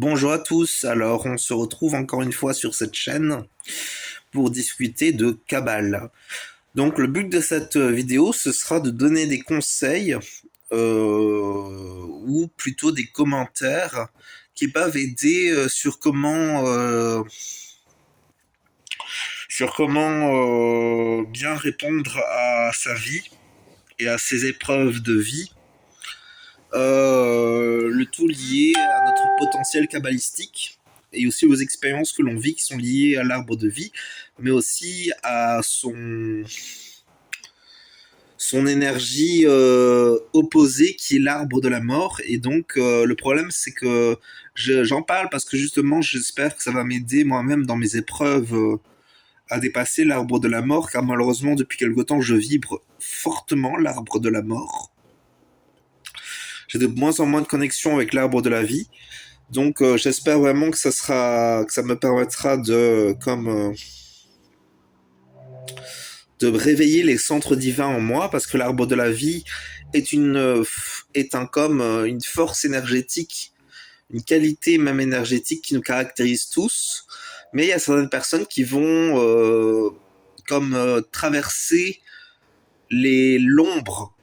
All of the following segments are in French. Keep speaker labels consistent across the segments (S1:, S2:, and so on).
S1: Bonjour à tous, alors on se retrouve encore une fois sur cette chaîne pour discuter de Kabbale. Donc le but de cette vidéo, ce sera de donner des conseils ou plutôt des commentaires qui peuvent aider sur comment bien répondre à sa vie et à ses épreuves de vie. Le tout lié à notre potentiel kabbalistique et aussi aux expériences que l'on vit qui sont liées à l'arbre de vie, mais aussi à son énergie opposée qui est l'arbre de la mort. Et donc le problème c'est que j'en parle parce que justement j'espère que ça va m'aider moi-même dans mes épreuves à dépasser l'arbre de la mort, car malheureusement depuis quelque temps je vibre fortement l'arbre de la mort. J'ai de moins en moins de connexion avec l'arbre de la vie. Donc j'espère vraiment que ça me permettra de réveiller les centres divins en moi, parce que l'arbre de la vie est une force énergétique, une qualité même énergétique qui nous caractérise tous. Mais il y a certaines personnes qui vont traverser l'ombre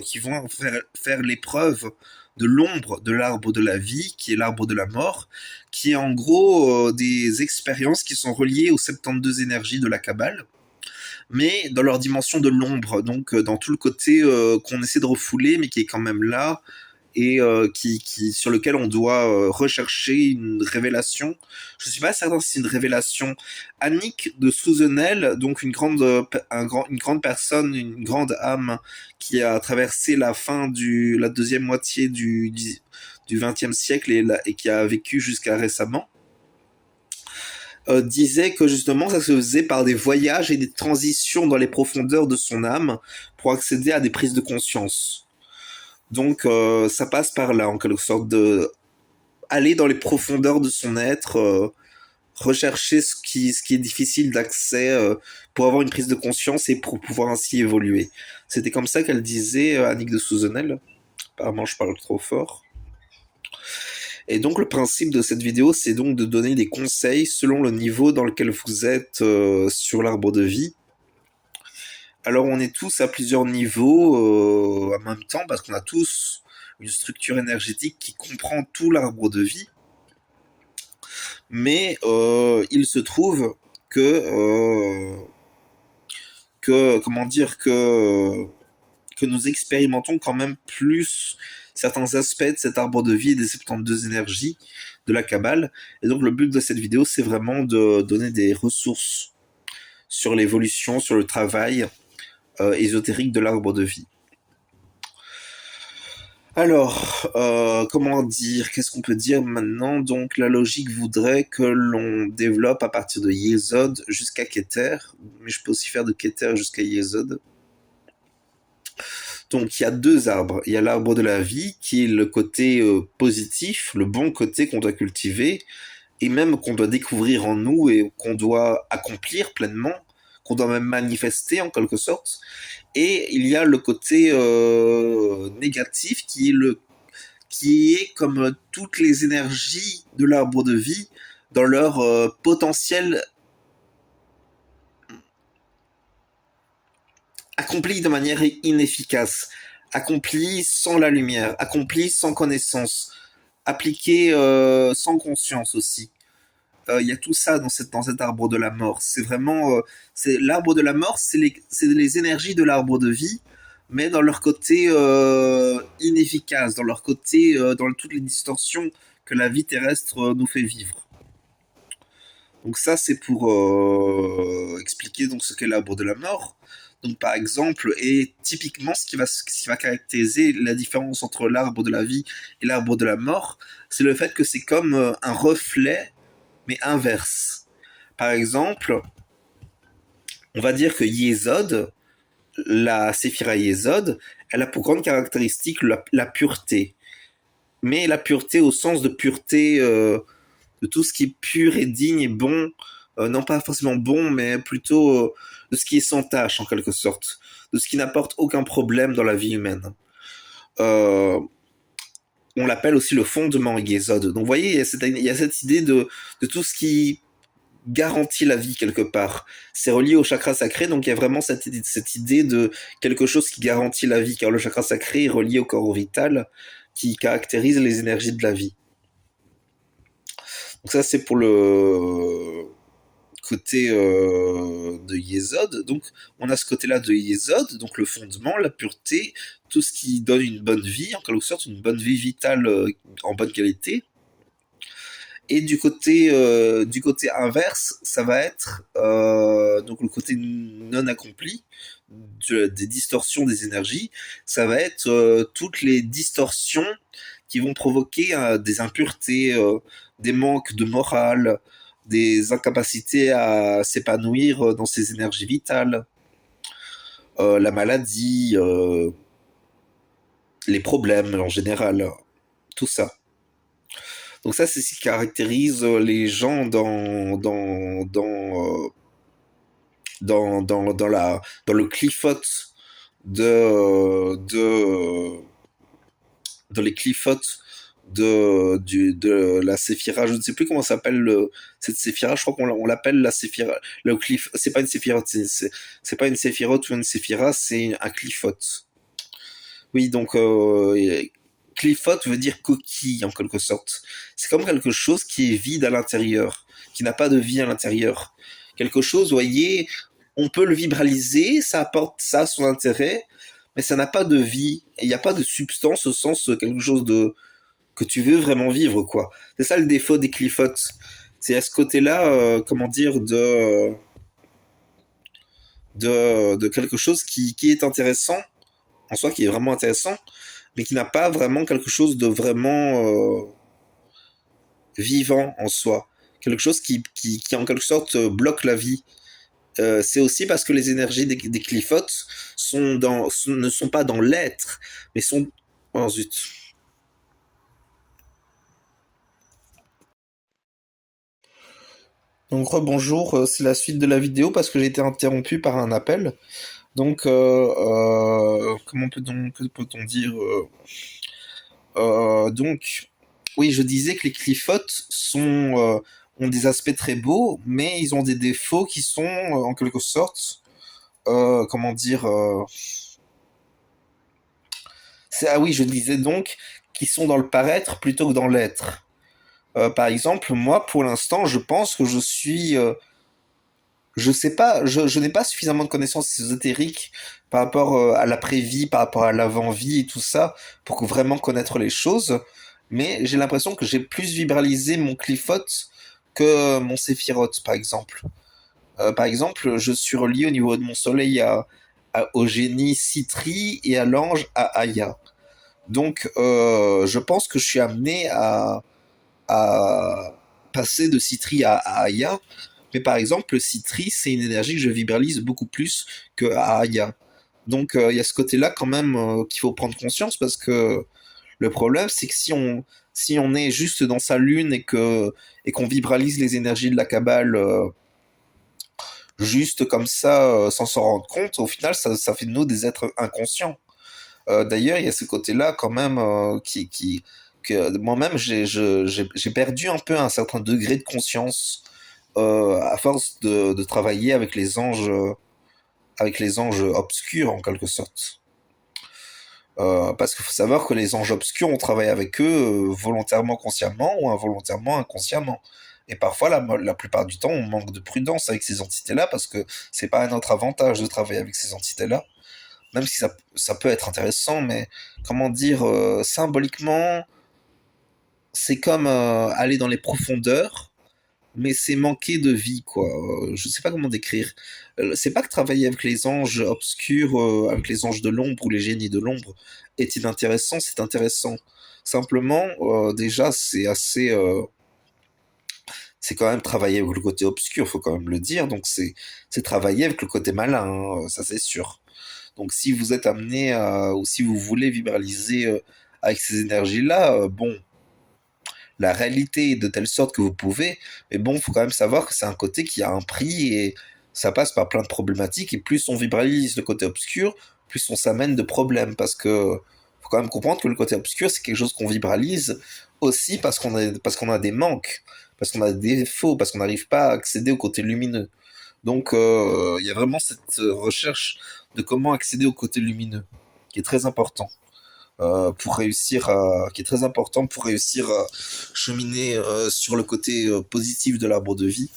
S1: qui vont faire l'épreuve de l'ombre de l'arbre de la vie, qui est l'arbre de la mort, qui est en gros des expériences qui sont reliées aux 72 énergies de la Kabbale, mais dans leur dimension de l'ombre, donc dans tout le côté qu'on essaie de refouler, mais qui est quand même là, et sur lequel on doit rechercher une révélation. Je ne suis pas certain si c'est une révélation. Annick de Souzenel, donc une grande personne, une grande âme qui a traversé la deuxième moitié du XXe siècle et qui a vécu jusqu'à récemment, disait que justement ça se faisait par des voyages et des transitions dans les profondeurs de son âme pour accéder à des prises de conscience. Donc ça passe par là, en quelque sorte, de aller dans les profondeurs de son être, rechercher ce qui est difficile d'accès pour avoir une prise de conscience et pour pouvoir ainsi évoluer. C'était comme ça qu'elle disait, Annick de Souzenel. Apparemment, je parle trop fort. Et donc le principe de cette vidéo, c'est donc de donner des conseils selon le niveau dans lequel vous êtes sur l'arbre de vie. Alors on est tous à plusieurs niveaux en même temps, parce qu'on a tous une structure énergétique qui comprend tout l'arbre de vie. Mais il se trouve que comment dire que nous expérimentons quand même plus certains aspects de cet arbre de vie et des 72 énergies de la Kabbale. Et donc le but de cette vidéo, c'est vraiment de donner des ressources sur l'évolution, sur le travail ésotérique de l'arbre de vie. Alors, comment dire, qu'est-ce qu'on peut dire maintenant? Donc, la logique voudrait que l'on développe à partir de Yesod jusqu'à Keter, mais je peux aussi faire de Keter jusqu'à Yesod. Donc, il y a deux arbres. Il y a l'arbre de la vie, qui est le côté positif, le bon côté qu'on doit cultiver, et même qu'on doit découvrir en nous et qu'on doit accomplir pleinement, qu'on doit même manifester en quelque sorte. Et il y a le côté négatif qui est comme toutes les énergies de l'arbre de vie dans leur potentiel accompli de manière inefficace, accompli sans la lumière, accompli sans connaissance, appliqué sans conscience aussi. Il y a tout ça dans cet arbre de la mort. C'est vraiment c'est l'arbre de la mort, c'est les énergies de l'arbre de vie, mais dans leur côté inefficace, dans leur côté dans toutes les distorsions que la vie terrestre nous fait vivre. Donc ça c'est pour expliquer donc ce qu'est l'arbre de la mort. Donc par exemple, et typiquement ce qui va caractériser la différence entre l'arbre de la vie et l'arbre de la mort, c'est le fait que c'est comme un reflet mais inverse. Par exemple, on va dire que Yesod, la Séphira Yesod, elle a pour grande caractéristique la pureté. Mais la pureté au sens de pureté de tout ce qui est pur et digne et bon, non pas forcément bon, mais plutôt de ce qui est sans tâche en quelque sorte, de ce qui n'apporte aucun problème dans la vie humaine. Euh, On l'appelle aussi le fondement Yesod. Donc vous voyez, il y a cette idée de tout ce qui garantit la vie quelque part. C'est relié au chakra sacré, donc il y a vraiment cette idée de quelque chose qui garantit la vie, car le chakra sacré est relié au corps vital qui caractérise les énergies de la vie. Donc ça c'est pour le côté de Yesod. Donc on a ce côté-là de Yesod, donc le fondement, la pureté, tout ce qui donne une bonne vie, en quelque sorte une bonne vie vitale en bonne qualité. Et du côté inverse, ça va être donc le côté non accompli des distorsions des énergies. Ça va être toutes les distorsions qui vont provoquer des impuretés, des manques de morale, des incapacités à s'épanouir dans ses énergies vitales, la maladie, les problèmes en général, tout ça. Donc ça, c'est ce qui caractérise les gens dans le clifote de dans les clifotes de la séphira. Je ne sais plus comment s'appelle cette séphira. Je crois on l'appelle la séphira. Le cliff, c'est pas une séphirote, c'est pas une séphirote ou une séphira, c'est un clifote. Oui, donc clifote veut dire coquille en quelque sorte. C'est comme quelque chose qui est vide à l'intérieur, qui n'a pas de vie à l'intérieur. Quelque chose, vous voyez, on peut le vibraliser, ça apporte ça son intérêt, mais ça n'a pas de vie. Il n'y a pas de substance au sens quelque chose de que tu veux vraiment vivre, quoi. C'est ça le défaut des clifotes. C'est à ce côté-là, comment dire, de quelque chose qui est intéressant, en soi, qui est vraiment intéressant, mais qui n'a pas vraiment quelque chose de vraiment vivant en soi. Quelque chose qui en quelque sorte bloque la vie. C'est aussi parce que les énergies des clifotes ne sont pas dans l'être, mais sont... Oh zut. Donc rebonjour, c'est la suite de la vidéo parce que j'ai été interrompu par un appel. Donc, comment peut-on dire donc, oui, je disais que les clifotes ont des aspects très beaux, mais ils ont des défauts qui sont, en quelque sorte, comment dire, ah oui, je disais donc qu'ils sont dans le paraître plutôt que dans l'être. Par exemple, moi, pour l'instant, je pense que je sais pas, je n'ai pas suffisamment de connaissances ésotériques par rapport à l'après-vie, par rapport à l'avant-vie et tout ça, pour vraiment connaître les choses. Mais j'ai l'impression que j'ai plus vibralisé mon clifote que mon séphirote, par exemple. Par exemple, je suis relié au niveau de mon soleil au génie Citri et à l'ange à Aya. Donc, je pense que je suis amené à passer de Citri à Aya. Mais par exemple, le Citri, c'est une énergie que je vibralise beaucoup plus que Aya. Donc, il y a ce côté-là quand même qu'il faut prendre conscience parce que le problème, c'est que si on est juste dans sa lune et qu'on vibralise les énergies de la Kabbale juste comme ça, sans s'en rendre compte, au final, ça fait de nous des êtres inconscients. D'ailleurs, il y a ce côté-là quand même que moi-même, j'ai perdu un peu un certain degré de conscience à force de travailler avec les anges obscurs en quelque sorte. Parce qu'il faut savoir que les anges obscurs, on travaille avec eux volontairement consciemment ou involontairement inconsciemment. Et parfois, la plupart du temps, on manque de prudence avec ces entités-là parce que c'est pas à notre avantage de travailler avec ces entités-là. Même si ça peut être intéressant, mais comment dire, symboliquement, c'est comme aller dans les profondeurs, mais c'est manquer de vie, quoi. Je sais pas comment décrire. C'est pas que travailler avec les anges obscurs, avec les anges de l'ombre ou les génies de l'ombre est inintéressant, c'est intéressant. Simplement, déjà, c'est quand même travailler avec le côté obscur, faut quand même le dire. Donc c'est travailler avec le côté malin, hein, ça c'est sûr. Donc si vous êtes amené ou si vous voulez vibraliser avec ces énergies-là, bon, la réalité est de telle sorte que vous pouvez, mais bon, faut quand même savoir que c'est un côté qui a un prix et ça passe par plein de problématiques et plus on vibralise le côté obscur, plus on s'amène de problèmes parce que faut quand même comprendre que le côté obscur, c'est quelque chose qu'on vibralise aussi parce qu'on a des manques, parce qu'on a des défauts, parce qu'on n'arrive pas à accéder au côté lumineux. Donc, il y a vraiment cette recherche de comment accéder au côté lumineux, qui est très important qui est très important pour réussir à cheminer sur le côté positif de l'arbre de vie.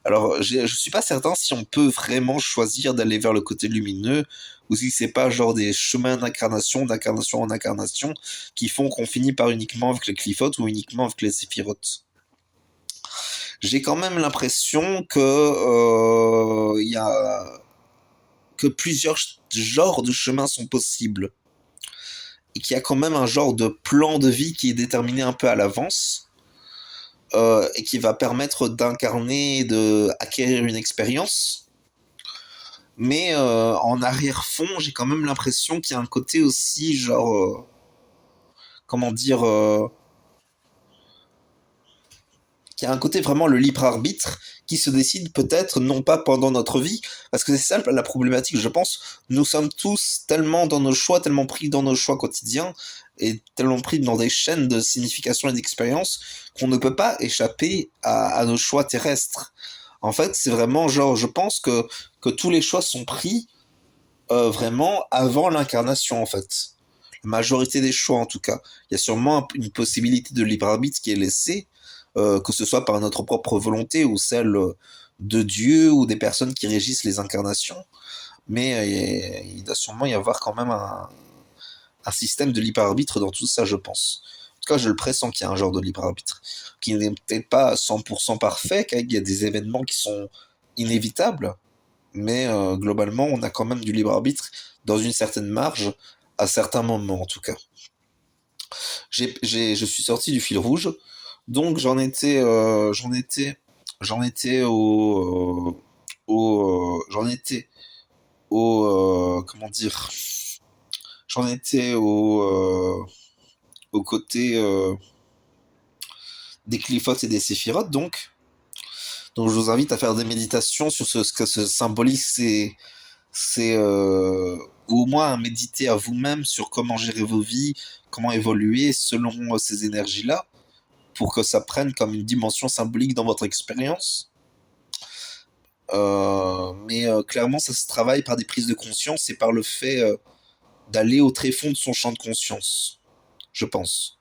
S1: Alors, je suis pas certain si on peut vraiment choisir d'aller vers le côté lumineux ou si c'est pas genre des chemins d'incarnation en incarnation, qui font qu'on finit par uniquement avec les Clifotes ou uniquement avec les Séphirotes. J'ai quand même l'impression que il y a que plusieurs genres de chemins sont possibles et qu'il y a quand même un genre de plan de vie qui est déterminé un peu à l'avance et qui va permettre d'incarner, de acquérir une expérience. Mais en arrière-fond, j'ai quand même l'impression qu'il y a un côté aussi, genre, comment dire, qu'il y a un côté vraiment le libre arbitre qui se décide peut-être non pas pendant notre vie, parce que c'est ça la problématique, je pense. Nous sommes tous tellement dans nos choix, tellement pris dans nos choix quotidiens, et tellement pris dans des chaînes de signification et d'expérience qu'on ne peut pas échapper à nos choix terrestres. En fait, c'est vraiment genre, je pense que tous les choix sont pris vraiment avant l'incarnation, en fait. La majorité des choix, en tout cas. Il y a sûrement une possibilité de libre arbitre qui est laissée, que ce soit par notre propre volonté ou celle de Dieu ou des personnes qui régissent les incarnations. Mais il doit sûrement y avoir quand même un système de libre arbitre dans tout ça, je pense. En tout cas, je le pressens qu'il y a un genre de libre arbitre, qui n'est peut-être pas 100% parfait, qu'il y a des événements qui sont inévitables, mais globalement, on a quand même du libre arbitre dans une certaine marge, à certains moments en tout cas. Je suis sorti du fil rouge, donc j'en étais j'en étais comment dire, j'en étais au côté des Clifotes et des Séphirotes, donc je vous invite à faire des méditations sur ce que ce symbolise ou au moins à méditer à vous-même sur comment gérer vos vies, comment évoluer selon ces énergies-là, pour que ça prenne comme une dimension symbolique dans votre expérience. Mais clairement, ça se travaille par des prises de conscience et par le fait d'aller au tréfonds de son champ de conscience, je pense.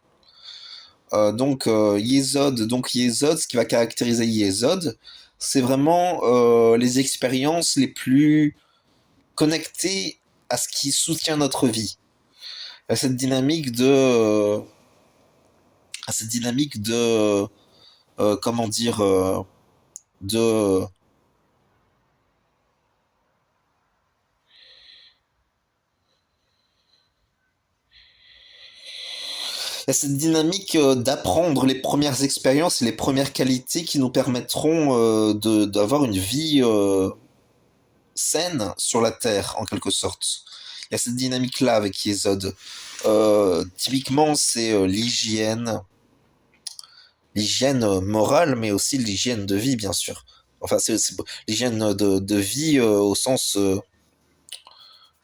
S1: Donc Yesod, ce qui va caractériser Yesod, c'est vraiment les expériences les plus connectées à ce qui soutient notre vie. À cette dynamique de comment dire de il y a cette dynamique d'apprendre les premières expériences et les premières qualités qui nous permettront d'avoir une vie saine sur la Terre, en quelque sorte. Il y a cette dynamique-là avec Yesod. Typiquement, c'est l'hygiène morale, mais aussi l'hygiène de vie, bien sûr. Enfin, c'est l'hygiène de vie au sens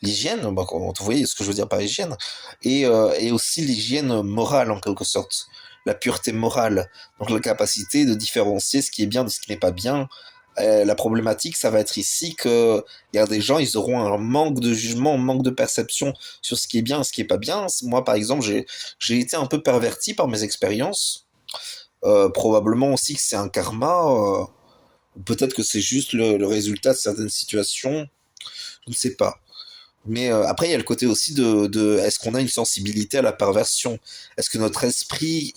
S1: l'hygiène, bah, vous voyez ce que je veux dire par hygiène, et aussi l'hygiène morale en quelque sorte, la pureté morale, donc la capacité de différencier ce qui est bien de ce qui n'est pas bien. La problématique, ça va être ici que il y a des gens, ils auront un manque de jugement, un manque de perception sur ce qui est bien et ce qui est pas bien. Moi, par exemple, j'ai été un peu perverti par mes expériences. Probablement aussi que c'est un karma, ou peut-être que c'est juste le résultat de certaines situations. Je ne sais pas. Mais après, il y a le côté aussi de est-ce qu'on a une sensibilité à la perversion? Est-ce que notre esprit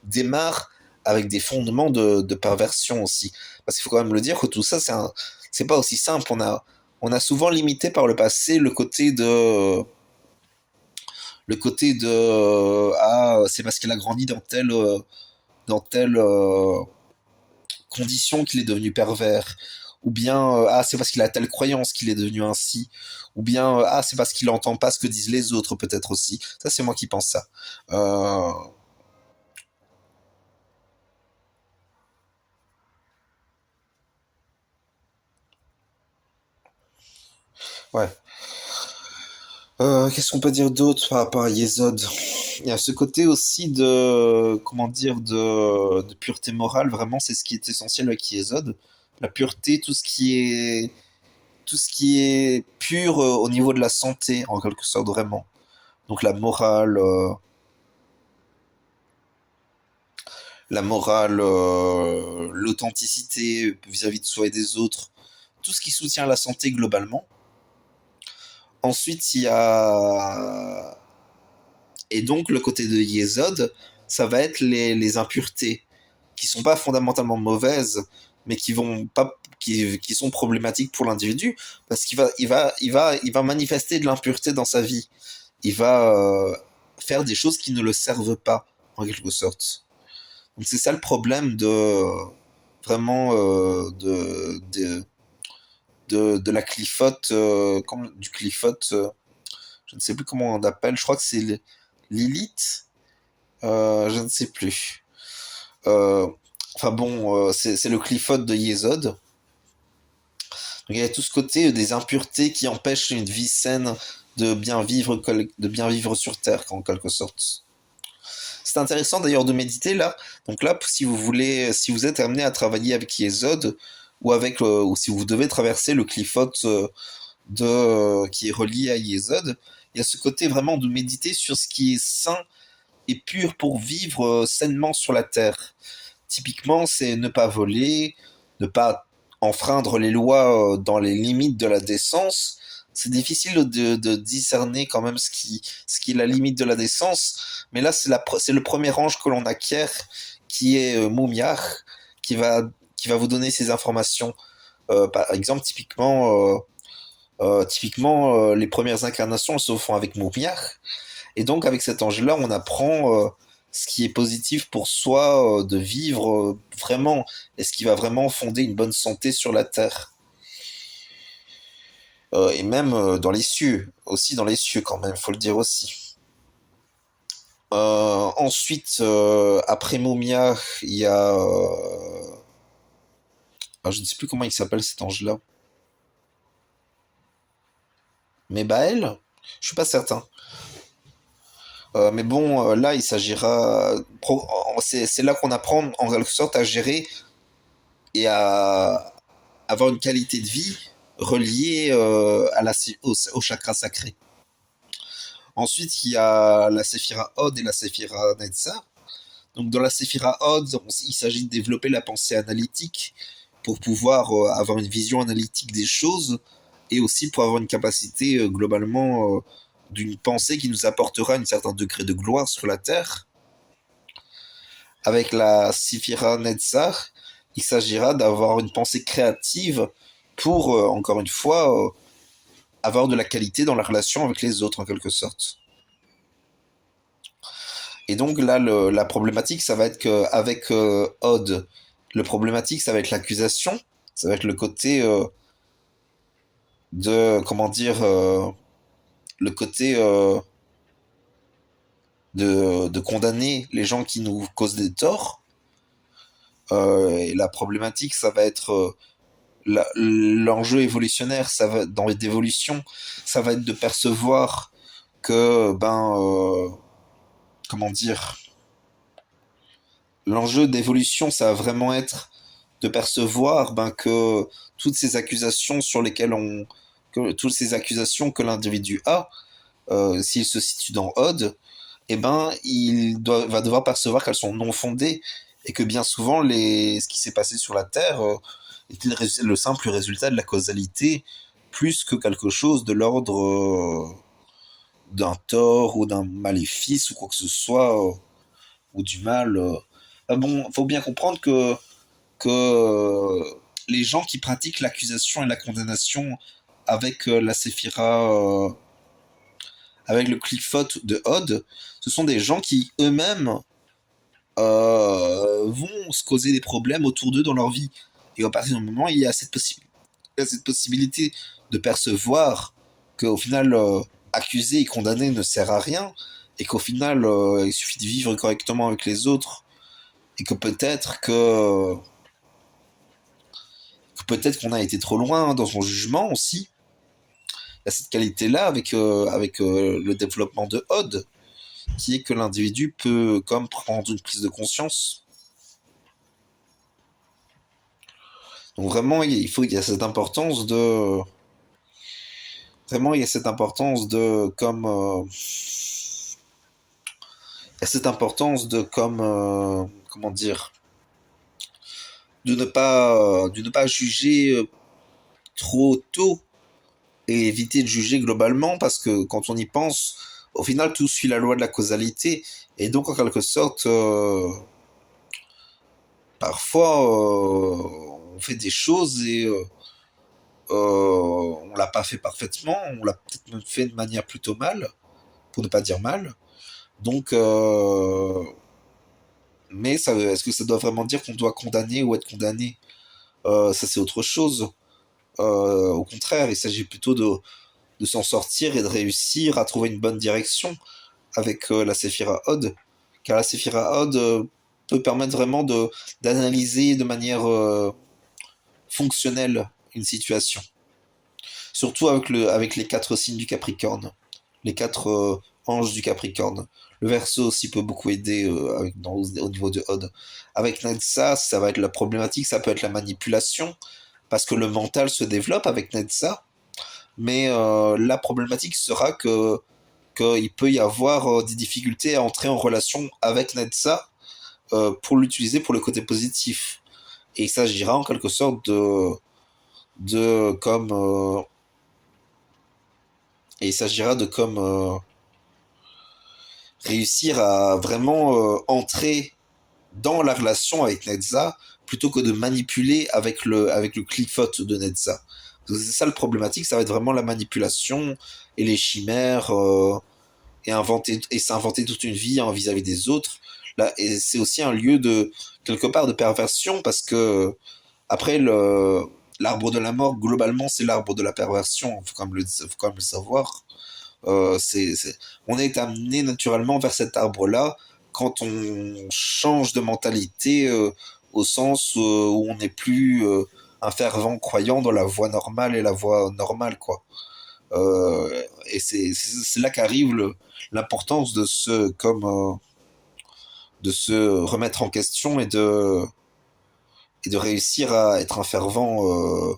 S1: démarre avec des fondements de perversion aussi? Parce qu'il faut quand même le dire que tout ça, c'est pas aussi simple. On a souvent limité par le passé le côté de ah, c'est parce qu'il a grandi dans telle condition qu'il est devenu pervers, ou bien ah c'est parce qu'il a telle croyance qu'il est devenu ainsi, ou bien ah c'est parce qu'il entend pas ce que disent les autres peut-être aussi. Ça c'est moi qui pense ça. Euh, ouais. Qu'est-ce qu'on peut dire d'autre par rapport à Yesod? Il y a ce côté aussi de, comment dire, de pureté morale, vraiment, c'est ce qui est essentiel avec Yesod. La pureté, tout ce qui est pur au niveau de la santé, en quelque sorte, vraiment. Donc la morale, l'authenticité vis-à-vis de soi et des autres, tout ce qui soutient la santé globalement. Ensuite, il y a et donc le côté de Yesod, ça va être les impuretés qui sont pas fondamentalement mauvaises, mais qui vont pas qui sont problématiques pour l'individu parce qu'il va manifester de l'impureté dans sa vie. Il va faire des choses qui ne le servent pas en quelque sorte. Donc c'est ça le problème de vraiment de la clifote, du clifote, je ne sais plus comment on appelle, je crois que c'est Lilith, je ne sais plus. Euh, enfin bon, c'est le clifote de Yesod. Donc il y a tout ce côté des impuretés qui empêchent une vie saine de bien vivre sur Terre, en quelque sorte. C'est intéressant d'ailleurs de méditer là. Donc là, si vous voulez, si vous êtes amené à travailler avec Yesod ou si vous devez traverser le clifote qui est relié à Yesod, il y a ce côté vraiment de méditer sur ce qui est sain et pur pour vivre sainement sur la terre. Typiquement, c'est ne pas voler, ne pas enfreindre les lois dans les limites de la décence. C'est difficile de discerner quand même ce qui est la limite de la décence, mais là c'est le premier ange que l'on acquiert, qui est Moumiar, qui va vous donner ces informations. Par exemple, les premières incarnations elles se font avec Moumiar, et donc, avec cet ange-là, on apprend ce qui est positif pour soi de vivre vraiment, et ce qui va vraiment fonder une bonne santé sur la terre. Et même dans les cieux, aussi dans les cieux quand même, faut le dire aussi. Ensuite, après Momia, il y a... je ne sais plus comment il s'appelle cet ange-là. Mais Baël? Je suis pas certain. Mais bon, là, il s'agira... C'est là qu'on apprend en quelque sorte à gérer et à avoir une qualité de vie reliée au chakra sacré. Ensuite, il y a la Séphira Od et la Séphira Netzar. Donc, dans la Séphira Od, il s'agit de développer la pensée analytique pour pouvoir avoir une vision analytique des choses et aussi pour avoir une capacité globalement d'une pensée qui nous apportera un certain degré de gloire sur la terre. Avec la Séphira Netzar, il s'agira d'avoir une pensée créative pour, encore une fois, avoir de la qualité dans la relation avec les autres, en quelque sorte. Et donc là, la problématique, ça va être qu'avec Odd, le problématique, ça va être l'accusation, ça va être le côté comment dire, le côté de condamner les gens qui nous causent des torts. Et la problématique, ça va être l'enjeu évolutionnaire, dans d'évolution, ça va être de percevoir que, comment dire, l'enjeu d'évolution, ça va vraiment être de percevoir que toutes ces accusations que l'individu a, s'il se situe dans Odd, va devoir percevoir qu'elles sont non fondées et que bien souvent ce qui s'est passé sur la Terre était le simple résultat de la causalité plus que quelque chose de l'ordre d'un tort ou d'un maléfice ou quoi que ce soit ou du mal. Bon, faut bien comprendre que les gens qui pratiquent l'accusation et la condamnation avec la séphira, avec le cliffot de Hod, ce sont des gens qui eux-mêmes vont se causer des problèmes autour d'eux dans leur vie. Et à partir du moment où il y a cette possibilité de percevoir qu'au final, accuser et condamner ne sert à rien, et qu'au final, il suffit de vivre correctement avec les autres, et que peut-être qu'on a été trop loin dans son jugement aussi, y a cette qualité-là avec le développement de Odd, qui est que l'individu peut comme prendre une prise de conscience. Donc vraiment, il y a cette importance de, vraiment, il y a cette importance de comme, il y a cette importance de comme, comment dire, de ne pas juger trop tôt et éviter de juger globalement parce que quand on y pense, au final, tout suit la loi de la causalité et donc en quelque sorte, parfois, on fait des choses et on l'a pas fait parfaitement, on l'a peut-être même fait de manière plutôt mal, pour ne pas dire mal. Donc, mais ça, est-ce que ça doit vraiment dire qu'on doit condamner ou être condamné? Ça, c'est autre chose. Au contraire, il s'agit plutôt de s'en sortir et de réussir à trouver une bonne direction avec la Sephira Odd. Car la Sephira Odd peut permettre vraiment d'analyser de manière fonctionnelle une situation. Surtout avec les quatre signes du Capricorne, les quatre anges du Capricorne. Le Verseau aussi peut beaucoup aider au niveau de Odd. Avec Netsa, ça va être la problématique, ça peut être la manipulation, parce que le mental se développe avec Netsa, mais la problématique sera que qu'il peut y avoir des difficultés à entrer en relation avec Netsa pour l'utiliser pour le côté positif. Et il s'agira en quelque sorte de comme et il s'agira de comme réussir à vraiment entrer dans la relation avec Netza plutôt que de manipuler avec le cliffot de Netza. C'est ça le problématique, ça va être vraiment la manipulation et les chimères et s'inventer toute une vie hein, vis-à-vis des autres. Là, et c'est aussi un lieu de quelque part de perversion parce que après l'arbre de la mort globalement c'est l'arbre de la perversion, faut quand même le savoir. On est amené naturellement vers cet arbre-là quand on change de mentalité au sens où on n'est plus un fervent croyant dans la voie normale et la voie normale, quoi. Et c'est là qu'arrive l'importance de se remettre en question et de réussir à être un fervent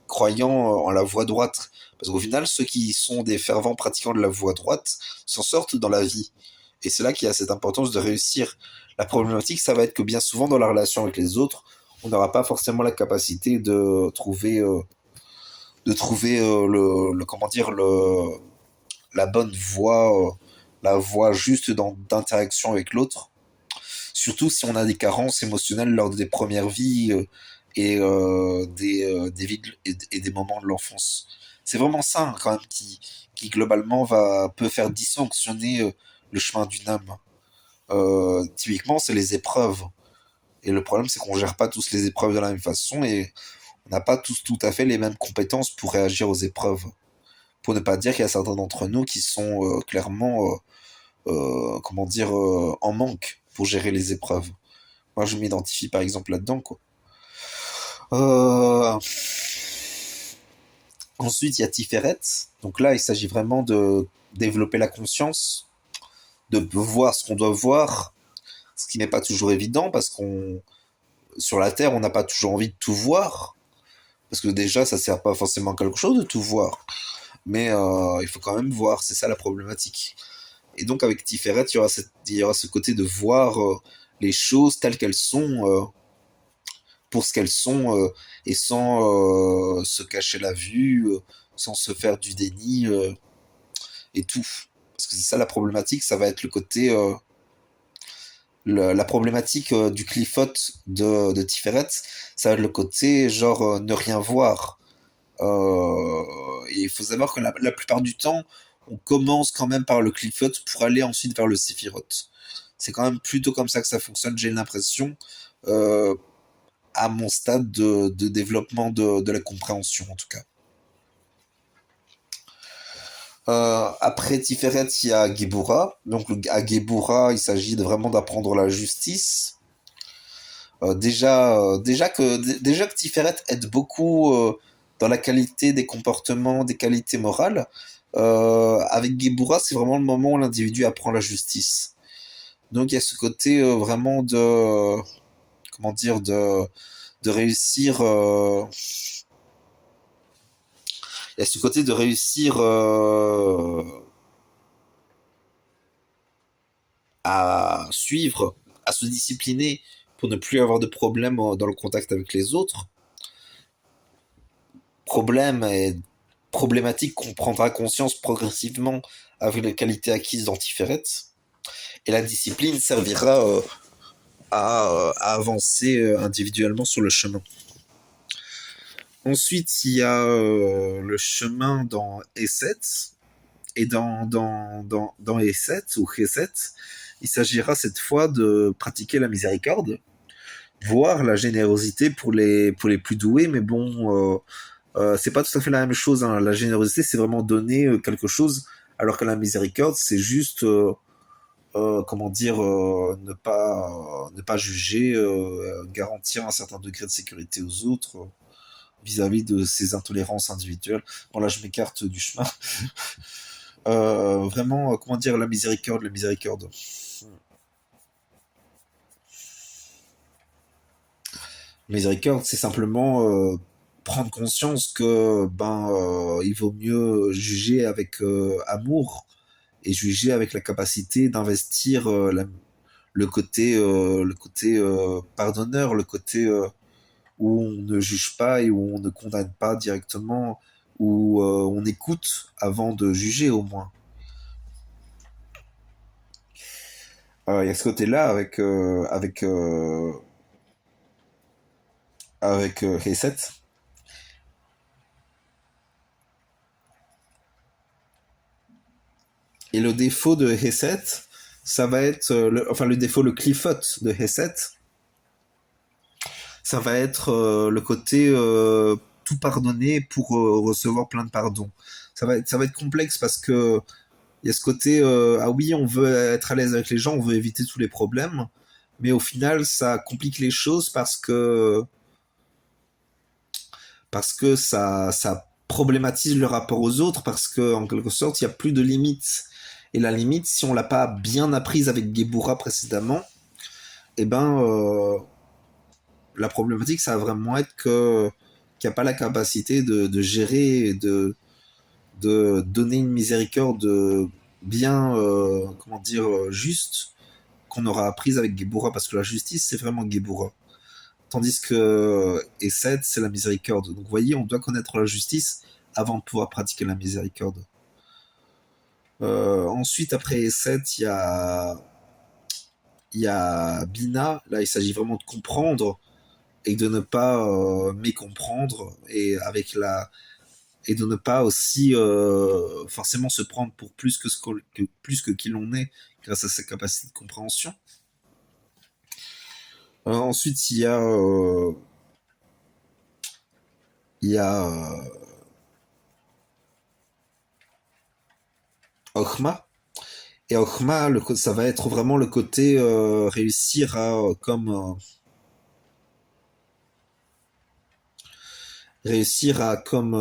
S1: croyant en la voie droite. Parce qu'au final, ceux qui sont des fervents pratiquants de la voie droite s'en sortent dans la vie. Et c'est là qu'il y a cette importance de réussir. La problématique, ça va être que bien souvent, dans la relation avec les autres, on n'aura pas forcément la capacité de trouver comment dire, la bonne voie, la voie juste d'interaction avec l'autre. Surtout si on a des carences émotionnelles lors des premières vies et des vies et des moments de l'enfance. C'est vraiment ça hein, quand même qui globalement peut faire dysfonctionner le chemin d'une âme. Typiquement, c'est les épreuves. Et le problème, c'est qu'on gère pas tous les épreuves de la même façon et on n'a pas tous tout à fait les mêmes compétences pour réagir aux épreuves. Pour ne pas dire qu'il y a certains d'entre nous qui sont clairement, comment dire, en manque pour gérer les épreuves. Moi, je m'identifie par exemple là-dedans, quoi. Euh, Ensuite, il y a Tiferet. Donc là, il s'agit vraiment de développer la conscience, de voir ce qu'on doit voir, ce qui n'est pas toujours évident parce qu'on, sur la Terre, on n'a pas toujours envie de tout voir. Parce que déjà, ça sert pas forcément à quelque chose de tout voir. Mais il faut quand même voir, c'est ça la problématique. Et donc avec Tiferet, il y aura ce côté de voir les choses telles qu'elles sont, pour ce qu'elles sont, et sans se cacher la vue, sans se faire du déni, et tout. Parce que c'est ça la problématique, ça va être le côté... la problématique du Cliffot de Tiferet, ça va être le côté genre ne rien voir. Et il faut savoir que la plupart du temps, on commence quand même par le Cliffot pour aller ensuite vers le Sephiroth. C'est quand même plutôt comme ça que ça fonctionne, j'ai l'impression, euh, à mon stade de développement de la compréhension en tout cas. Après Tiferet, il y a Gebura. Donc à Gebura, il s'agit vraiment d'apprendre la justice. Déjà que Tiferet aide beaucoup dans la qualité des comportements, des qualités morales. Avec Gebura, c'est vraiment le moment où l'individu apprend la justice. Donc il y a ce côté vraiment de, comment dire, de réussir. Il y a ce côté de réussir à suivre, à se discipliner pour ne plus avoir de problèmes dans le contact avec les autres. Problème et problématique qu'on prendra conscience progressivement avec les qualités acquises dans Tiferet. Et la discipline servira à avancer individuellement sur le chemin. Ensuite, il y a le chemin dans E7. Et dans E7 ou G7, il s'agira cette fois de pratiquer la miséricorde, voire la générosité pour les plus doués, mais bon, c'est pas tout à fait la même chose. Hein. La générosité, c'est vraiment donner quelque chose, alors que la miséricorde, c'est juste, comment dire, ne pas juger, garantir un certain degré de sécurité aux autres vis-à-vis de ces intolérances individuelles. Bon, là, je m'écarte du chemin. Vraiment, comment dire, la miséricorde, la miséricorde. Miséricorde, c'est simplement prendre conscience que il vaut mieux juger avec amour et juger avec la capacité d'investir le côté pardonneur, le côté où on ne juge pas et où on ne condamne pas directement, où on écoute avant de juger au moins. Il y a ce côté-là avec Reset. Et le défaut de Reset, ça va être, enfin le défaut, le cliffot de Reset, ça va être le côté tout pardonner pour recevoir plein de pardons. Ça va être complexe parce que il y a ce côté, ah oui, on veut être à l'aise avec les gens, on veut éviter tous les problèmes, mais au final, ça complique les choses parce que ça problématise le rapport aux autres, parce que en quelque sorte, il n'y a plus de limite. Et la limite, si on l'a pas bien apprise avec Gebura précédemment, eh ben, la problématique, ça va vraiment être que qu'il n'y a pas la capacité de gérer, de donner une miséricorde bien, comment dire, juste, qu'on aura apprise avec Gebura, parce que la justice, c'est vraiment Gebura. Tandis que Essed, c'est la miséricorde. Donc vous voyez, on doit connaître la justice avant de pouvoir pratiquer la miséricorde. Ensuite, après Essed, il y a Bina. Là, il s'agit vraiment de comprendre et de ne pas mécomprendre et de ne pas aussi forcément se prendre pour plus que qui l'on est grâce à sa capacité de compréhension. Ensuite, il y a Ochma. Et Ochma, ça va être vraiment le côté réussir à réussir à comme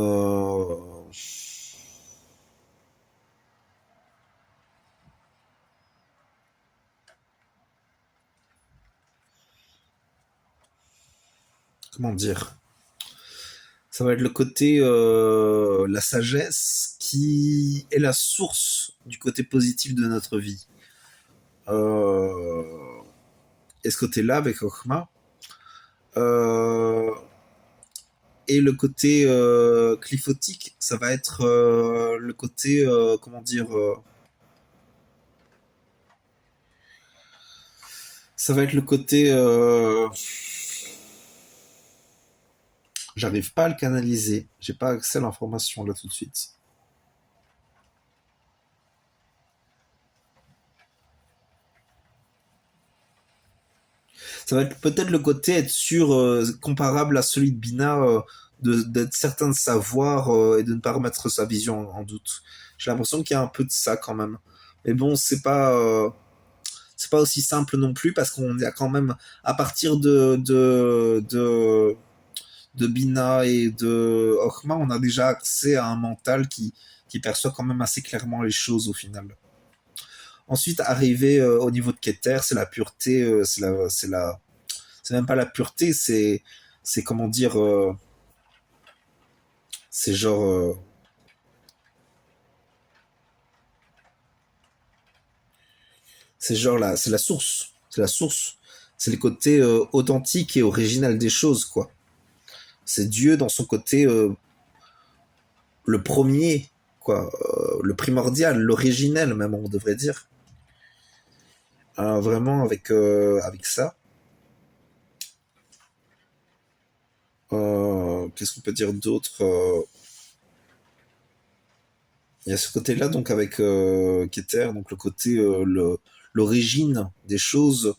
S1: comment dire, ça va être le côté la sagesse qui est la source du côté positif de notre vie. Et ce côté-là avec Ochma, euh, et le côté cliphotique, ça va être le côté, comment dire, ça va être le côté, j'arrive pas à le canaliser, j'ai pas accès à l'information là tout de suite. Ça va être peut-être le côté être sûr, comparable à celui de Bina, d'être certain de savoir et de ne pas remettre sa vision en doute. J'ai l'impression qu'il y a un peu de ça quand même. Mais bon, c'est pas aussi simple non plus parce qu'on est quand même à partir de Bina et de Ochma, on a déjà accès à un mental qui perçoit quand même assez clairement les choses au final. Ensuite, arriver au niveau de Keter, c'est la pureté, c'est même pas la pureté, c'est comment dire, c'est genre, c'est la source, c'est le côté authentique et original des choses, quoi. C'est Dieu dans son côté le premier, quoi, le primordial, l'originel même, on devrait dire. Vraiment avec ça. Qu'est-ce qu'on peut dire d'autre? Il y a ce côté-là, donc avec Keter, donc le côté, l'origine des choses,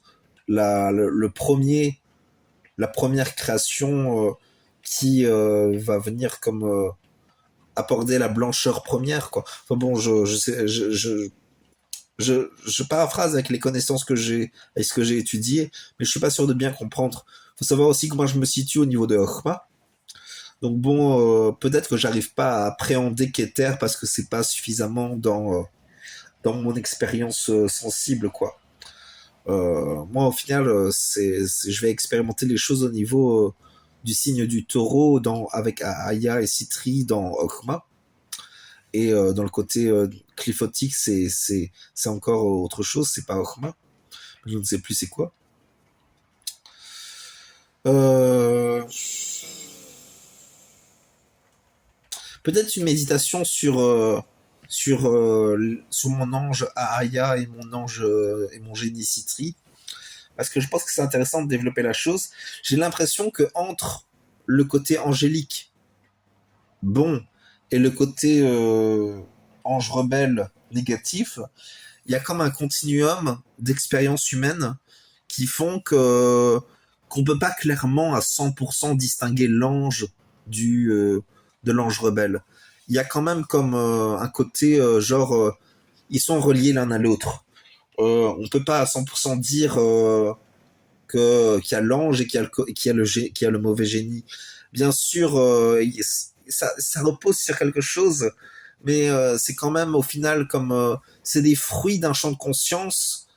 S1: le premier, la première création qui va venir comme apporter la blancheur première, quoi. Enfin bon, je paraphrase avec les connaissances que j'ai, avec ce que j'ai étudié, mais je suis pas sûr de bien comprendre. Faut savoir aussi que moi je me situe au niveau de Hochma. Donc bon, peut-être que j'arrive pas à appréhender Keter parce que c'est pas suffisamment dans mon expérience sensible, quoi. Moi, au final, je vais expérimenter les choses au niveau du signe du taureau avec Aya et Citri dans Okma. Et dans le côté cliphotique, c'est encore autre chose, c'est pas Okma. Je ne sais plus c'est quoi. Euh, Peut-être une méditation sur mon ange Aya et mon ange et mon génie Citri, parce que je pense que c'est intéressant de développer la chose. J'ai l'impression que entre le côté angélique bon et le côté ange rebelle négatif, il y a comme un continuum d'expériences humaines qui font que qu'on peut pas clairement à 100% distinguer l'ange du de l'ange rebelle. Il y a quand même comme un côté genre ils sont reliés l'un à l'autre. On peut pas à 100% dire qu'il y a l'ange et qu'il y a le mauvais génie. Bien sûr, ça repose sur quelque chose, mais c'est quand même au final comme c'est des fruits d'un champ de conscience.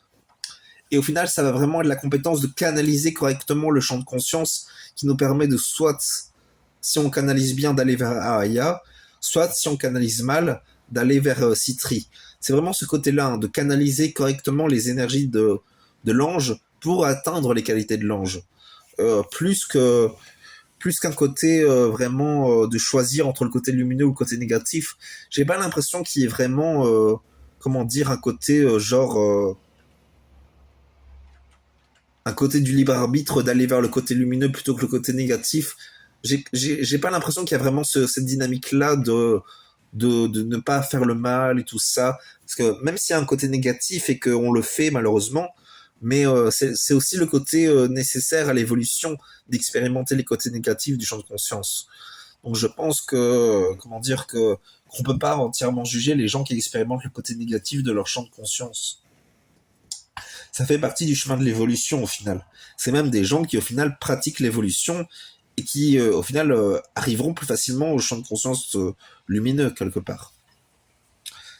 S1: Et au final, ça va vraiment être la compétence de canaliser correctement le champ de conscience qui nous permet de soit, si on canalise bien, d'aller vers Aya, soit, si on canalise mal, d'aller vers Citri. C'est vraiment ce côté-là, hein, de canaliser correctement les énergies de l'ange pour atteindre les qualités de l'ange. Plus que plus qu'un côté vraiment de choisir entre le côté lumineux ou le côté négatif. J'ai pas l'impression qu'il y ait vraiment, comment dire, un côté genre un côté du libre arbitre d'aller vers le côté lumineux plutôt que le côté négatif. J'ai pas l'impression qu'il y a vraiment cette dynamique-là de ne pas faire le mal et tout ça. Parce que même s'il y a un côté négatif et qu'on le fait malheureusement, mais c'est aussi le côté nécessaire à l'évolution d'expérimenter les côtés négatifs du champ de conscience. Donc je pense que, comment dire, que qu'on peut pas entièrement juger les gens qui expérimentent le côté négatif de leur champ de conscience. Ça fait partie du chemin de l'évolution au final. C'est même des gens qui au final pratiquent l'évolution et qui au final arriveront plus facilement au champ de conscience lumineux quelque part.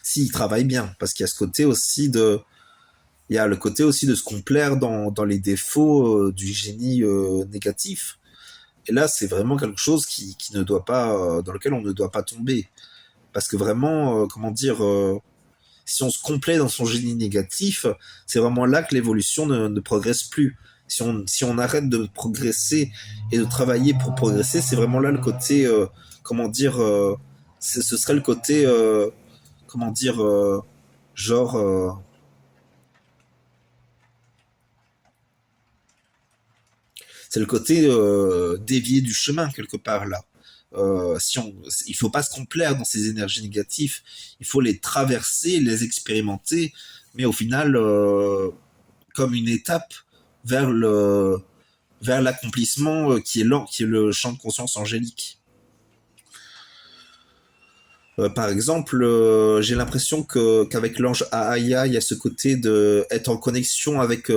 S1: S'ils travaillent bien, parce qu'il y a ce côté aussi de, il y a le côté aussi de se complaire dans les défauts du génie négatif. Et là, c'est vraiment quelque chose qui ne doit pas, dans lequel on ne doit pas tomber. Parce que vraiment, comment dire, si on se complaît dans son génie négatif, c'est vraiment là que l'évolution ne progresse plus. Si on arrête de progresser et de travailler pour progresser, c'est vraiment là le côté, comment dire, ce serait le côté, comment dire, genre, c'est le côté dévié du chemin quelque part là. Il faut pas se complaire dans ces énergies négatives, il faut les traverser, les expérimenter, mais au final, comme une étape vers vers l'accomplissement qui est le champ de conscience angélique. Par exemple, j'ai l'impression qu'avec l'ange Ahaya, il y a ce côté de être en connexion avec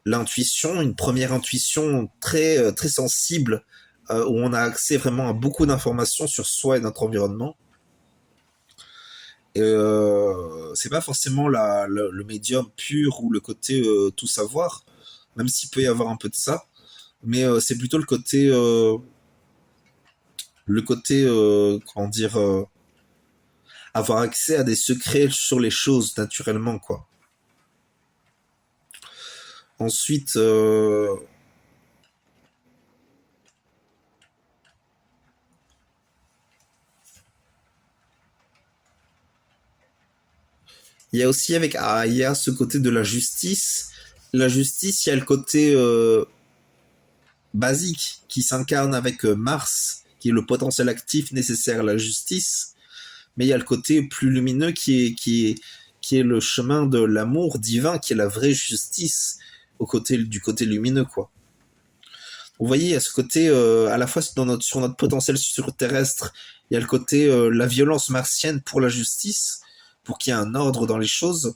S1: l'intuition, une première intuition très très sensible où on a accès vraiment à beaucoup d'informations sur soi et notre environnement. Et c'est pas forcément le médium pur ou le côté tout savoir, même s'il peut y avoir un peu de ça, mais c'est plutôt le côté, comment dire, avoir accès à des secrets sur les choses naturellement, quoi. Ensuite, il y a aussi avec Aya ce côté de la justice. La justice, il y a le côté basique qui s'incarne avec Mars, qui est le potentiel actif nécessaire à la justice, mais il y a le côté plus lumineux qui est le chemin de l'amour divin, qui est la vraie justice du côté lumineux, quoi. Vous voyez, il y a ce côté, à la fois sur notre potentiel terrestre, il y a le côté la violence martienne pour la justice, pour qu'il y ait un ordre dans les choses,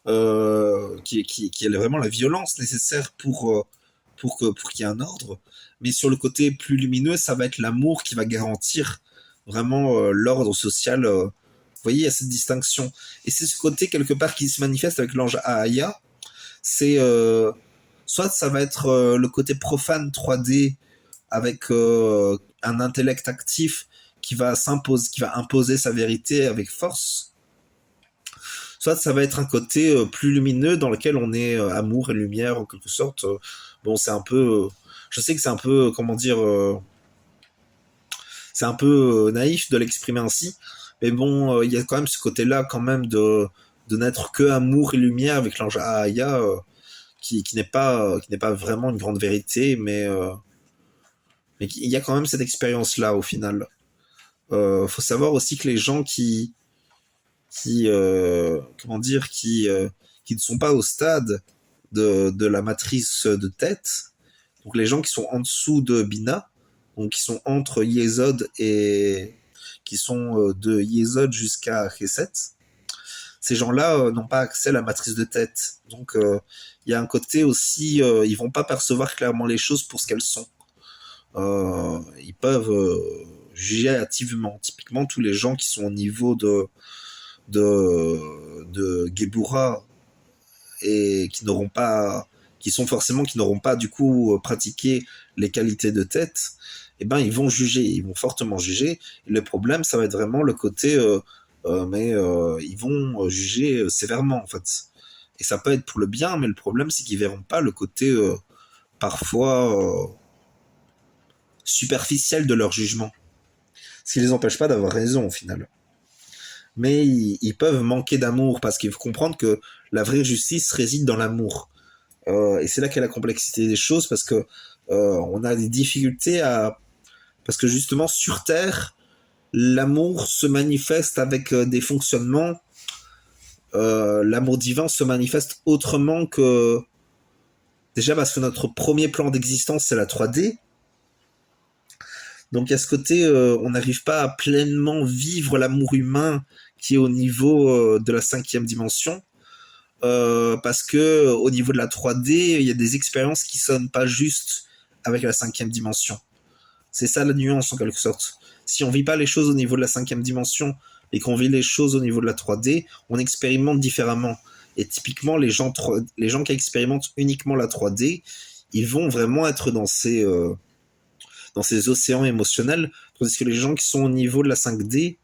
S1: qui est vraiment la violence nécessaire pour qu'il y ait un ordre. Mais sur le côté plus lumineux, ça va être l'amour qui va garantir vraiment l'ordre social. Vous voyez, il y a cette distinction. Et c'est ce côté, quelque part, qui se manifeste avec l'ange Aya. C'est soit ça va être le côté profane 3D avec un intellect actif qui va imposer sa vérité avec force. Soit ça va être un côté plus lumineux dans lequel on est amour et lumière en quelque sorte. Bon, c'est un peu, je sais que c'est un peu, comment dire, c'est un peu naïf de l'exprimer ainsi, mais bon, il y a quand même ce côté-là quand même de n'être que amour et lumière avec l'ange Aya, qui n'est pas vraiment une grande vérité, mais il y a quand même cette expérience-là au final. Faut savoir aussi que les gens comment dire, qui ne sont pas au stade de la matrice de tête, donc les gens qui sont en dessous de Bina, donc qui sont entre Yesod et qui sont de Yesod jusqu'à Chesed, ces gens-là n'ont pas accès à la matrice de tête. Donc il y a un côté aussi, ils vont pas percevoir clairement les choses pour ce qu'elles sont. Ils peuvent juger hâtivement. Typiquement, tous les gens qui sont au niveau de Gebura et qui n'auront pas du coup pratiqué les qualités de tête, eh ben ils vont juger, ils vont fortement juger. Et le problème, ça va être vraiment le côté, mais ils vont juger sévèrement en fait. Et ça peut être pour le bien, mais le problème, c'est qu'ils verront pas le côté parfois superficiel de leur jugement. Ce qui les empêche pas d'avoir raison au final. Mais ils peuvent manquer d'amour parce qu'il faut comprendre que la vraie justice réside dans l'amour. Et c'est là qu'est la complexité des choses parce que on a des difficultés à... Parce que justement, sur Terre, l'amour se manifeste avec des fonctionnements. L'amour divin se manifeste autrement que... Déjà parce que notre premier plan d'existence, c'est la 3D. Donc à ce côté, on n'arrive pas à pleinement vivre l'amour humain qui est au niveau de la 5e dimension. Parce que au niveau de la 3D, il y a des expériences qui sonnent pas justes avec la 5e dimension. C'est ça la nuance en quelque sorte. Si on vit pas les choses au niveau de la 5e dimension et qu'on vit les choses au niveau de la 3D, on expérimente différemment. Et typiquement, les gens qui expérimentent uniquement la 3D, ils vont vraiment être dans ces océans émotionnels, tandis que les gens qui sont au niveau de la 5D,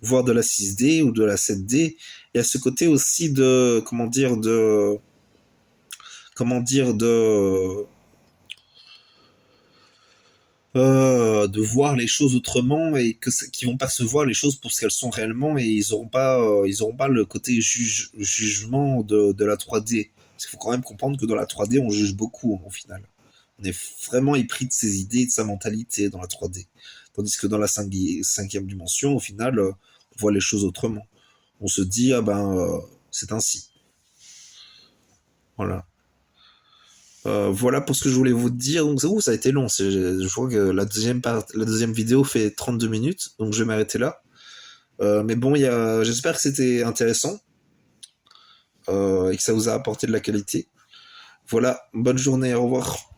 S1: voire de la 6D ou de la 7D, il y a ce côté aussi de voir les choses autrement et qui vont percevoir les choses pour ce qu'elles sont réellement et ils auront pas le côté jugement de la 3D. Parce qu'il faut quand même comprendre que dans la 3D, on juge beaucoup au final. On est vraiment épris de ses idées et de sa mentalité dans la 3D. Tandis que dans la 5e dimension, au final, on voit les choses autrement. On se dit, ah ben, c'est ainsi. Voilà. Voilà pour ce que je voulais vous dire. Donc, ça a été long. Je crois que la deuxième vidéo fait 32 minutes, donc je vais m'arrêter là. Mais bon, j'espère que c'était intéressant et que ça vous a apporté de la qualité. Voilà, bonne journée, au revoir.